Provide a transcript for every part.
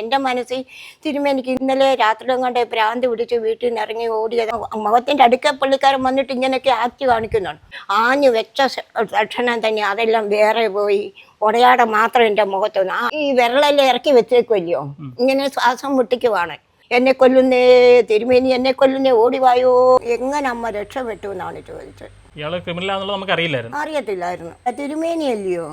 എൻ്റെ മനസ്സിൽ തിരുമേനിക്ക് ഇന്നലെ രാത്രി കൊണ്ട് ഭ്രാന്ത് പിടിച്ച് വീട്ടിൽ നിന്ന് ഇറങ്ങി ഓടിയത് മുഖത്തിൻ്റെ അടുക്ക പുള്ളിക്കാരൻ വന്നിട്ട് ഇങ്ങനെയൊക്കെ ആക്ട് കാണിക്കുന്നുണ്ട്. ആഞ്ഞു വെച്ച ലക്ഷണം തന്നെ അതെല്ലാം വേറെ പോയി. ഉടയാട മാത്രം എൻ്റെ മുഖത്തൊന്ന് ഈ വിരളെല്ലാം ഇറക്കി വെച്ചേക്കുമല്ലയോ, ഇങ്ങനെ ശ്വാസം മുട്ടിക്കുവാണ്. എന്നെ കൊല്ലുന്നേ തിരുമേനി, എന്നെ കൊല്ലുന്നേ, ഓടിവായോ. എങ്ങനെ അമ്മ രക്ഷപ്പെട്ടു എന്നാണ് ചോദിച്ചത്. ഇയാള് ക്രിമിനലാണെന്നുള്ളത് നമുക്ക് അറിയത്തില്ലായിരുന്നു. തിരുമേനിയല്ലയോ.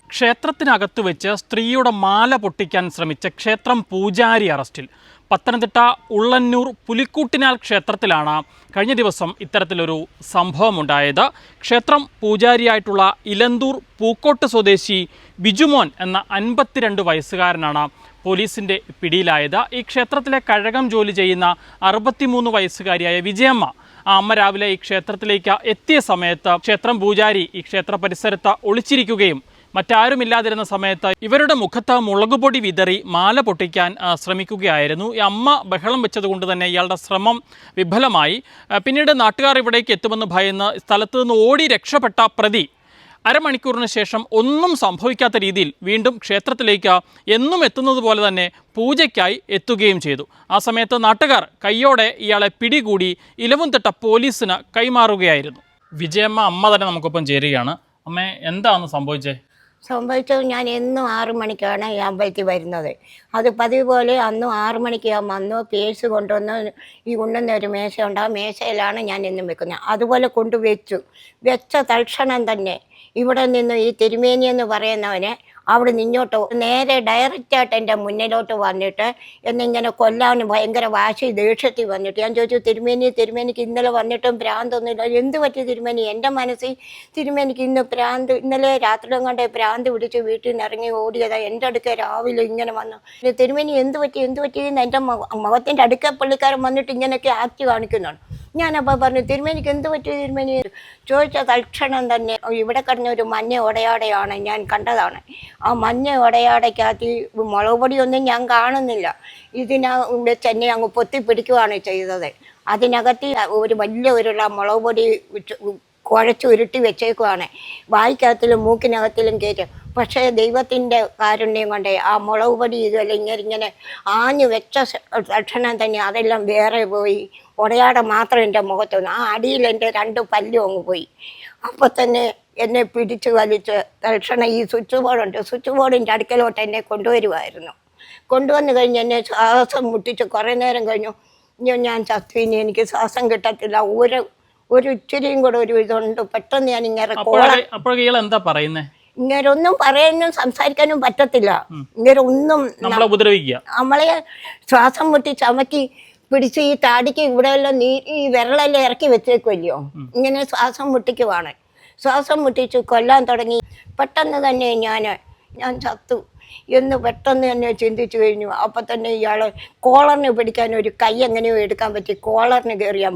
ക്ഷേത്രത്തിനകത്ത് വെച്ച് സ്ത്രീയുടെ മാല പൊട്ടിക്കാൻ ശ്രമിച്ച ക്ഷേത്രം പൂജാരി അറസ്റ്റിൽ. പത്തനംതിട്ട ഉള്ളന്നൂർ പുലിക്കൂട്ടിനാൽ ക്ഷേത്രത്തിലാണ് കഴിഞ്ഞ ദിവസം ഇത്തരത്തിലൊരു സംഭവമുണ്ടായത്. ക്ഷേത്രം പൂജാരിയായിട്ടുള്ള ഇലന്തൂർ പൂക്കോട്ട് സ്വദേശി ബിജുമോൻ എന്ന 52 വയസ്സുകാരനാണ് പോലീസിൻ്റെ പിടിയിലായത്. ഈ ക്ഷേത്രത്തിലെ കഴകം ജോലി ചെയ്യുന്ന 63 വയസ്സുകാരിയായ വിജയമ്മ, ആ അമ്മ രാവിലെ ഈ ക്ഷേത്രത്തിലേക്ക് എത്തിയ സമയത്ത് ക്ഷേത്രം പൂജാരി ഈ ക്ഷേത്ര പരിസരത്ത് ഒളിച്ചിരിക്കുകയും മറ്റാരുമില്ലാതിരുന്ന സമയത്ത് ഇവരുടെ മുഖത്ത് മുളകുപൊടി വിതറി മാല പൊട്ടിക്കാൻ ശ്രമിക്കുകയായിരുന്നു. ഈ അമ്മ ബഹളം വെച്ചതുകൊണ്ട് തന്നെ ഇയാളുടെ ശ്രമം വിഫലമായി. പിന്നീട് നാട്ടുകാർ ഇവിടേക്ക് എത്തുമെന്ന് ഭയന്ന് സ്ഥലത്ത് നിന്ന് ഓടി രക്ഷപ്പെട്ട പ്രതി അരമണിക്കൂറിന് ശേഷം ഒന്നും സംഭവിക്കാത്ത രീതിയിൽ വീണ്ടും ക്ഷേത്രത്തിലേക്ക് എന്നും എത്തുന്നത് പോലെ തന്നെ പൂജയ്ക്കായി എത്തുകയും ചെയ്തു. ആ സമയത്ത് നാട്ടുകാർ കയ്യോടെ ഇയാളെ പിടികൂടി ഇലവുംതിട്ട പോലീസിന് കൈമാറുകയായിരുന്നു. വിജയമ്മ അമ്മ തന്നെ നമുക്കൊപ്പം ചേരുകയാണ്. അമ്മേ, എന്താണ് സംഭവിച്ചത്? ഞാൻ എന്നും 6 മണിക്കാണ് ഈ അമ്പലത്തിൽ വരുന്നത്. അത് പതിവ് പോലെ അന്നും 6 മണിക്ക് ഞാൻ വന്നു. പേഴ്സ് കൊണ്ടുവന്ന് ഈ ഉണ്ണുന്ന ഒരു മേശ ഉണ്ട്, ആ മേശയിലാണ് ഞാൻ എന്നും വെക്കുന്നത്. അതുപോലെ വെച്ച തൽക്ഷണം തന്നെ ഇവിടെ നിന്ന് ഈ തിരുമേനി എന്ന് പറയുന്നവനെ അവിടെ നിന്നോട്ട് നേരെ ഡയറക്റ്റായിട്ട് എൻ്റെ മുന്നിലോട്ട് വന്നിട്ട് എന്നിങ്ങനെ കൊല്ലാൻ ഭയങ്കര വാശി ദേഷ്യത്തിൽ വന്നിട്ട് ഞാൻ ചോദിച്ചു, തിരുമേനിക്ക് ഇന്നലെ വന്നിട്ടും ഭ്രാന്തൊന്നുമില്ല, എന്ത് പറ്റി തിരുമേനി? എൻ്റെ മനസ്സിൽ തിരുമേനിക്ക് ഇന്നലെ രാത്രി കൊണ്ട് ഭ്രാന്ത് പിടിച്ച് വീട്ടിൽ നിന്ന് ഇറങ്ങി ഓടിയതാ. എൻ്റെ അടുക്ക രാവിലെ ഇങ്ങനെ വന്നു. തിരുമേനി എന്ത് പറ്റി എന്ന് എൻ്റെ മുഖത്തിൻ്റെ അടുക്ക പുള്ളിക്കാരൻ വന്നിട്ട് ഇങ്ങനെയൊക്കെ ആക്ട് കാണിക്കുന്നുണ്ട്. ഞാനപ്പോൾ പറഞ്ഞു, തിരുമേനിക്ക് എന്ത് പറ്റി തിരുമേനി? ചോദിച്ച തൽക്ഷണം തന്നെ ഇവിടെ കിടന്ന ഒരു മഞ്ഞ ഉടയാടയാണ് ഞാൻ കണ്ടതാണ്. ആ മഞ്ഞ ഉടയാടയ്ക്കകത്ത് മുളക് പൊടിയൊന്നും ഞാൻ കാണുന്നില്ല. വെച്ച് എന്നെ അങ്ങ് പൊത്തിപ്പിടിക്കുകയാണ് ചെയ്തത്. അതിനകത്ത് ഒരു വലിയ ഉരുള മുളക് പൊടി കുഴച്ച് ഉരുട്ടി വെച്ചേക്കുവാണ്. വായിക്കകത്തിലും മൂക്കിനകത്തിലും കയറ്റും. പക്ഷേ ദൈവത്തിൻ്റെ കാരുണ്യം കൊണ്ട് ആ മുളക് പൊടി ഇതെല്ലാം ഇങ്ങനെ ആഞ്ഞു വെച്ച ലക്ഷണം തന്നെ അതെല്ലാം വേറെ പോയി. ഉടയാട മാത്രം എൻ്റെ മുഖത്തൊന്ന് ആ അടിയിൽ എൻ്റെ 2 പല്ലും അങ്ങ് പോയി. അപ്പോൾ തന്നെ എന്നെ പിടിച്ച് വലിച്ച് തൽക്ഷണം ഈ സ്വിച്ച് ബോർഡിൻ്റെ അടുക്കലോട്ട് എന്നെ കൊണ്ടുവന്ന് കഴിഞ്ഞ് എന്നെ ശ്വാസം മുട്ടിച്ച് കുറേ നേരം കഴിഞ്ഞു. ഞാൻ ചത്തുവിനി, എനിക്ക് ശ്വാസം കിട്ടത്തില്ല, ഒരു ഇച്ചിരിയും കൂടെ ഒരു ഇതുണ്ട്. പെട്ടെന്ന് ഞാൻ എന്താ പറയുന്നത്? ഇങ്ങനൊന്നും പറയാനും സംസാരിക്കാനും പറ്റത്തില്ല. ഇങ്ങനൊന്നും നമ്മളെ ശ്വാസം മുട്ടി ചമക്കി പിടിച്ച് ഈ താടിക്ക് ഇവിടെയെല്ലാം ഈ വിരളെല്ലാം ഇറക്കി വെച്ചേക്കുമല്ലയോ, ഇങ്ങനെ ശ്വാസം മുട്ടിക്കുവാണ്. ശ്വാസം മുട്ടിച്ച് കൊല്ലാൻ തുടങ്ങി. പെട്ടെന്ന് തന്നെ ഞാൻ ചത്തു എന്ന് പെട്ടെന്ന് തന്നെ ചിന്തിച്ചു കഴിഞ്ഞു. അപ്പം തന്നെ ഇയാൾ കോളറിന് പിടിക്കാൻ ഒരു കൈ എങ്ങനെയോ എടുക്കാൻ പറ്റി. കോളറിന് കയറി ഞാൻ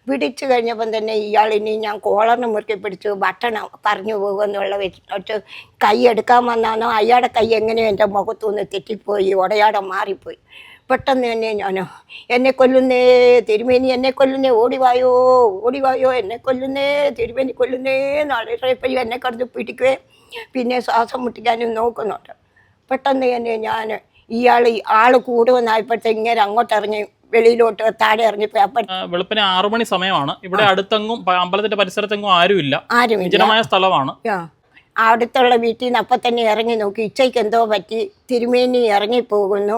പിടിച്ചു കഴിഞ്ഞപ്പം തന്നെ ഇയാൾ ഇനി ഞാൻ കോളറിന് മുറുക്കി പിടിച്ചു ഭക്ഷണം പറഞ്ഞു പോകുമെന്നുള്ള വെച്ച് കൈ എടുക്കാൻ വന്നാണോ അയാളുടെ കൈ എങ്ങനെയോ എൻ്റെ മുഖത്തുനിന്ന് തെറ്റിപ്പോയി, ഉടയാടം മാറിപ്പോയി. പെട്ടെന്ന് തന്നെ എന്നെ കൊല്ലുന്നേ തിരുമേനി, എന്നെ കൊല്ലുന്നേ, ഓടിവായോ, എന്നെ കൊല്ലുന്നേ തിരുമേനി, കൊല്ലുന്നേ നാളെ എന്നെ കടന്ന് പിടിക്കുകയും പിന്നെ ശ്വാസം മുട്ടിക്കാനും നോക്കുന്നുണ്ട്. പെട്ടെന്ന് തന്നെ ആള് കൂടുമെന്നായപ്പോഴത്തെ ഇങ്ങനെ അങ്ങോട്ട് ഇറങ്ങി വെളിയിലോട്ട് താഴെ ഇറങ്ങിപ്പോയി. വെളുപ്പിന് 6 മണി സമയമാണ്. ഇവിടെ അടുത്തെങ്ങും അമ്പലത്തിന്റെ പരിസരത്തെങ്ങും ആരുമില്ല, വിജനമായ സ്ഥലമാണ്. അടുത്തുള്ള വീട്ടിൽ നിന്ന് അപ്പം തന്നെ ഇറങ്ങി നോക്കി. ഇച്ചയ്ക്ക് എന്തോ പറ്റി, തിരുമേനി ഇറങ്ങിപ്പോകുന്നു,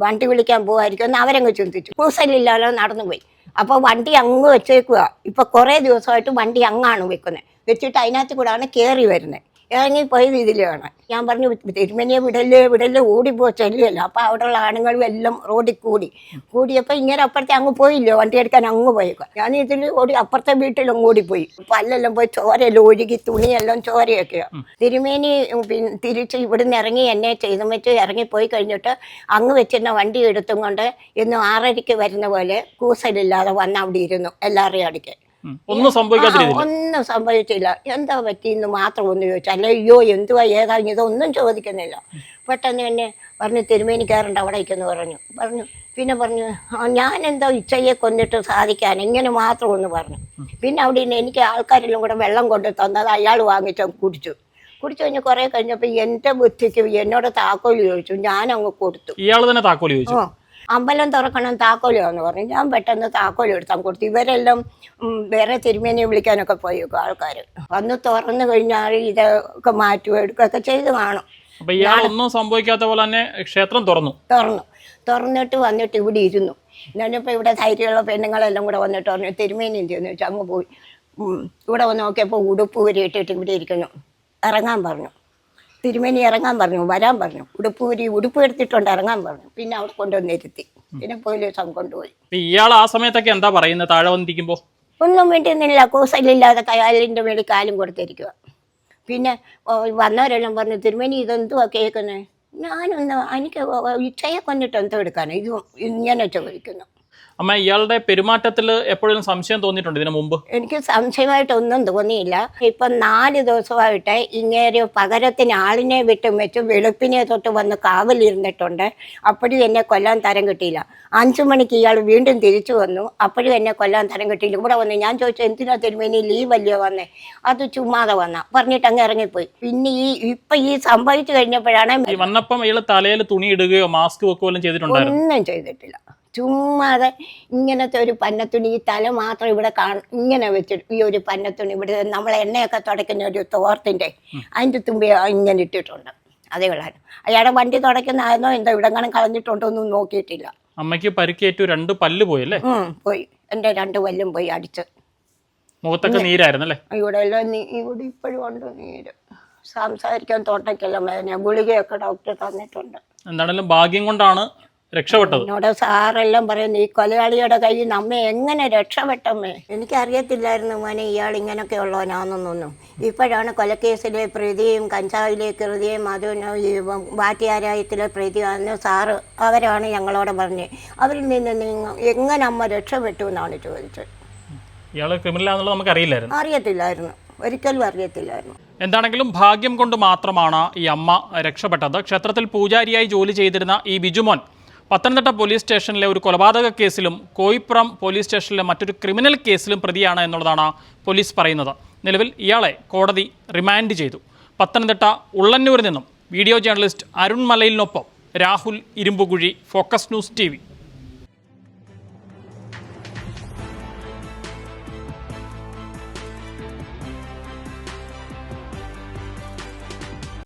വണ്ടി വിളിക്കാൻ പോകുമായിരിക്കും എന്ന് അവരങ്ങ് ചിന്തിച്ചു. കൂസലില്ലാതെ നടന്നുപോയി. അപ്പോൾ വണ്ടി അങ്ങ് വെച്ചേക്കുക. ഇപ്പം കുറേ ദിവസമായിട്ട് വണ്ടി അങ്ങാണ് വെച്ചിട്ട് അതിനകത്ത് കൂടാണ് കയറി വരുന്നത്. ഇറങ്ങിപ്പോയത് ഇതിലാണ്. ഞാൻ പറഞ്ഞു, തിരുമേനിയെ വിടല്ലേ ഓടിപ്പോ ചെല്ലുമല്ലോ. അപ്പോൾ അവിടെയുള്ള ആണുങ്ങളും എല്ലാം റോഡിൽ കൂടിയപ്പോൾ ഇങ്ങനെ അപ്പുറത്തെ അങ്ങ് പോയില്ലോ, വണ്ടി എടുക്കാൻ അങ്ങ് പോയേക്കുക. ഞാൻ ഇതിൽ അപ്പുറത്തെ വീട്ടിലും ഓടിപ്പോയി. പല്ലെല്ലാം പോയി ചോരയെല്ലാം ഒഴുകി, തുണിയെല്ലാം ചോരയൊക്കെയാണ്. തിരുമേനി തിരിച്ച് ഇവിടുന്ന് ഇറങ്ങി എന്നെ ചെയ്തും വെച്ച് ഇറങ്ങിപ്പോയി കഴിഞ്ഞിട്ട് അങ്ങ് വെച്ചിരുന്ന വണ്ടി എടുത്തും കൊണ്ട് ഇന്ന് 6:30 വരുന്ന പോലെ കൂസലില്ലാതെ വന്ന് അവിടെ ഇരുന്നു എല്ലാവരുടെയും അടുക്കെ. ഒന്നും സംഭവിച്ചില്ല. എന്താ പറ്റിയെന്ന് മാത്രം ഒന്ന് ചോദിച്ചു. അയ്യോ എന്തുവാ ഏതാ ഇതൊന്നും ചോദിക്കുന്നില്ല. പെട്ടെന്ന് തന്നെ പറഞ്ഞു, തിരുമേനിക്കാറുണ്ട് അവിടേക്കെന്ന് പിന്നെ പറഞ്ഞു ഞാനെന്തോ ഇച്ചയെ കൊന്നിട്ട് സാധിക്കാൻ ഇങ്ങനെ മാത്രം ഒന്ന് പറഞ്ഞു. പിന്നെ അവിടെ എനിക്ക് ആൾക്കാരെല്ലാം കൂടെ വെള്ളം കൊണ്ട് തന്നത് അയാൾ വാങ്ങിച്ചു കുടിച്ചു കഴിഞ്ഞ് കുറേ കഴിഞ്ഞപ്പോൾ എൻ്റെ ബുദ്ധിക്ക് എന്നോട് താക്കോല് ചോദിച്ചു, ഞാൻ അങ്ങ് കൊടുത്തു. ഇയാൾ തന്നെ താക്കോല് ചോദിച്ചു? അമ്പലം തുറക്കണം താക്കോലാന്ന് പറഞ്ഞു. ഞാൻ പെട്ടെന്ന് താക്കോൽ എടുത്താൽ കൊടുത്തു. ഇവരെല്ലാം വേറെ തിരുമേനിയെ വിളിക്കാനൊക്കെ പോയി ആൾക്കാർ. വന്ന് തുറന്നു കഴിഞ്ഞാൽ ഇതൊക്കെ മാറ്റുകയോ എടുക്കുകയൊക്കെ ചെയ്ത് കാണും. അപ്പൊ ഇയാൾ ഒന്നും സംഭവിക്കാത്ത പോലെ തന്നെ ക്ഷേത്രം തുറന്നിട്ട് വന്നിട്ട് ഇവിടെ ഇരുന്നു. ഞാനിപ്പോൾ ഇവിടെ ധൈര്യമുള്ള പെണ്ണുങ്ങളെല്ലാം കൂടെ വന്നിട്ട് പറഞ്ഞു തിരുമേനി എന്തെന്ന് വെച്ചാൽ അങ്ങ് പോയി. ഇവിടെ വന്ന് നോക്കിയപ്പോൾ ഉടുപ്പ് ഊരി ഇട്ടിട്ട് ഇവിടെ ഇരിക്കുന്നു. ഇറങ്ങാൻ പറഞ്ഞു. തിരുമേനി ഇറങ്ങാൻ പറഞ്ഞു, വരാൻ പറഞ്ഞു. ഉടുപ്പ് എടുത്തിട്ടുണ്ട്, ഇറങ്ങാൻ പറഞ്ഞു. പിന്നെ അവിടെ കൊണ്ടുവന്നിരുത്തി. പിന്നെ പോലീസ് കൊണ്ടുപോയി. ഇയാൾ ആ സമയത്തൊക്കെ എന്താ പറയുന്നത്? താഴെ വന്നിരിക്കുമ്പോ ഒന്നും വേണ്ടിയൊന്നുമില്ല. കൂസലില്ലാതെ കാലിൻ്റെ മേളിൽ കാലും കൊടുത്തിരിക്കുക. പിന്നെ വന്നവരെല്ലാം പറഞ്ഞു തിരുമേനി ഇതെന്തുവാ കേൾക്കുന്നത്? ഞാനൊന്ന് എനിക്ക് ഇച്ചയെ കൊണ്ടിട്ട് എന്തോ എടുക്കാനോ ഇത് ഇങ്ങനെ ചോദിക്കുന്നു. അമ്മ, ഇയാളുടെ പെരുമാറ്റത്തിൽ എപ്പോഴും സംശയം തോന്നിയിട്ടുണ്ട് ഇതിനു മുമ്പ്? എനിക്ക് സംശയമായിട്ടൊന്നും തോന്നിയില്ല. ഇപ്പം 4 ദിവസമായിട്ട് ഇങ്ങേര് പകരത്തിന് ആളിനെ വിട്ടും വെച്ച് വെളുപ്പിനെ തൊട്ട് വന്ന് കാവലിരുന്നിട്ടുണ്ട്. അപ്പോഴും എന്നെ കൊല്ലാൻ തരം കിട്ടിയില്ല. 5 മണിക്ക് ഇയാൾ വീണ്ടും തിരിച്ചു വന്നു. അപ്പോഴും എന്നെ കൊല്ലാൻ തരം കിട്ടിയില്ല. ഇവിടെ വന്ന് ഞാൻ ചോദിച്ചു എന്തിനാ തിരുമേനി ലീവല്ലയോ വന്നേ? അത് ചുമ്മാതെ വന്ന പറഞ്ഞിട്ട് അങ്ങ് ഇറങ്ങിപ്പോയി. പിന്നെ ഇപ്പം ഈ സംഭവിച്ചു കഴിഞ്ഞപ്പോഴാണ് വന്നപ്പം ഇയാൾ തലയിൽ തുണി ഇടുകയോ മാസ്ക് വെക്കുകയോ ചെയ്തിട്ടുണ്ടായിരുന്നു? ഒന്നും ചെയ്തിട്ടില്ല. ചുമ്മാതെ ഇങ്ങനത്തെ ഒരു പന്നത്തുണി, ഈ തല മാത്രം ഇവിടെ ഇങ്ങനെ വെച്ചിട്ട് ഈ ഒരു പന്നത്തുണി ഇവിടെ നമ്മൾ എണ്ണയൊക്കെ തുടയ്ക്കുന്ന ഒരു തോർത്തിൻ്റെ അതിൻ്റെ തുമ്പി ഇങ്ങനെ ഇട്ടിട്ടുണ്ട്. അതേ ഉള്ളായിരുന്നു. അയാളുടെ വണ്ടി തുടയ്ക്കുന്നതായിരുന്നോ എന്തോ ഇവിടെ കാണാൻ കളഞ്ഞിട്ടുണ്ടോ ഒന്നും നോക്കിയിട്ടില്ല. അമ്മയ്ക്ക് പരിക്കേറ്റു, 2 പല്ല് പോയല്ലേ? പോയി. എൻ്റെ 2 പല്ലും പോയി അടിച്ച്. മുഖത്തൊക്കെ നീരായിരുന്നല്ലേ? ഇവിടെ എല്ലാം ഇവിടെ ഇപ്പോഴും ഉണ്ട് നീര്. സംസാരിക്കാൻ തോട്ടയ്ക്കെല്ലാം വേദന. ഗുളികയൊക്കെ ഡോക്ടർ തന്നിട്ടുണ്ട്. എന്താണെങ്കിലും ഭാഗ്യം കൊണ്ടാണ് രക്ഷപ്പെട്ടത്. എന്നോട് സാറെല്ലാം പറയുന്നു ഈ കൊലയാളിയുടെ കയ്യിൽ നിന്ന് അമ്മ എങ്ങനെ രക്ഷപ്പെട്ടമ്മേ? എനിക്കറിയത്തില്ലായിരുന്നു മോനെ ഇയാൾ ഇങ്ങനെയൊക്കെ ഉള്ളവനാണെന്നൊന്നും. ഇപ്പോഴാണ് കൊലക്കേസിലെ പ്രതിയും കഞ്ചാവിലെ പ്രതിയും അതിന് ഈ വാറ്റിയാരായത്തിലെ പ്രതിയാണെന്ന് സാറ് അവരാണ് ഞങ്ങളോട് പറഞ്ഞത്. അവരിൽ നിന്ന് നിങ്ങൾ എങ്ങനെ അമ്മ രക്ഷപ്പെട്ടു എന്നാണ് ചോദിച്ചത്. ഇയാൾ ക്രിമിനലാണെന്നുള്ളത് നമുക്ക് അറിയത്തില്ലായിരുന്നു. ഒരിക്കലും അറിയത്തില്ലായിരുന്നു. എന്താണെങ്കിലും ഭാഗ്യം കൊണ്ട് മാത്രമാണ് ഈ അമ്മ രക്ഷപ്പെട്ടത്. ക്ഷേത്രത്തിൽ പൂജാരിയായി ജോലി ചെയ്തിരുന്ന ഈ ബിജുമോൻ പത്തനംതിട്ട പോലീസ് സ്റ്റേഷനിലെ ഒരു കൊലപാതക കേസിലും കോയിപ്പുറം പോലീസ് സ്റ്റേഷനിലെ മറ്റൊരു ക്രിമിനൽ കേസിലും പ്രതിയാണ് എന്നുള്ളതാണ് പോലീസ് പറയുന്നത്. നിലവിൽ ഇയാളെ കോടതി റിമാൻഡ് ചെയ്തു. പത്തനംതിട്ട ഉള്ളന്നൂരിൽ നിന്നും വീഡിയോ ജേർണലിസ്റ്റ് അരുൺ മലയിലിനൊപ്പം Rahul Irumbukuzhi, focus news TV.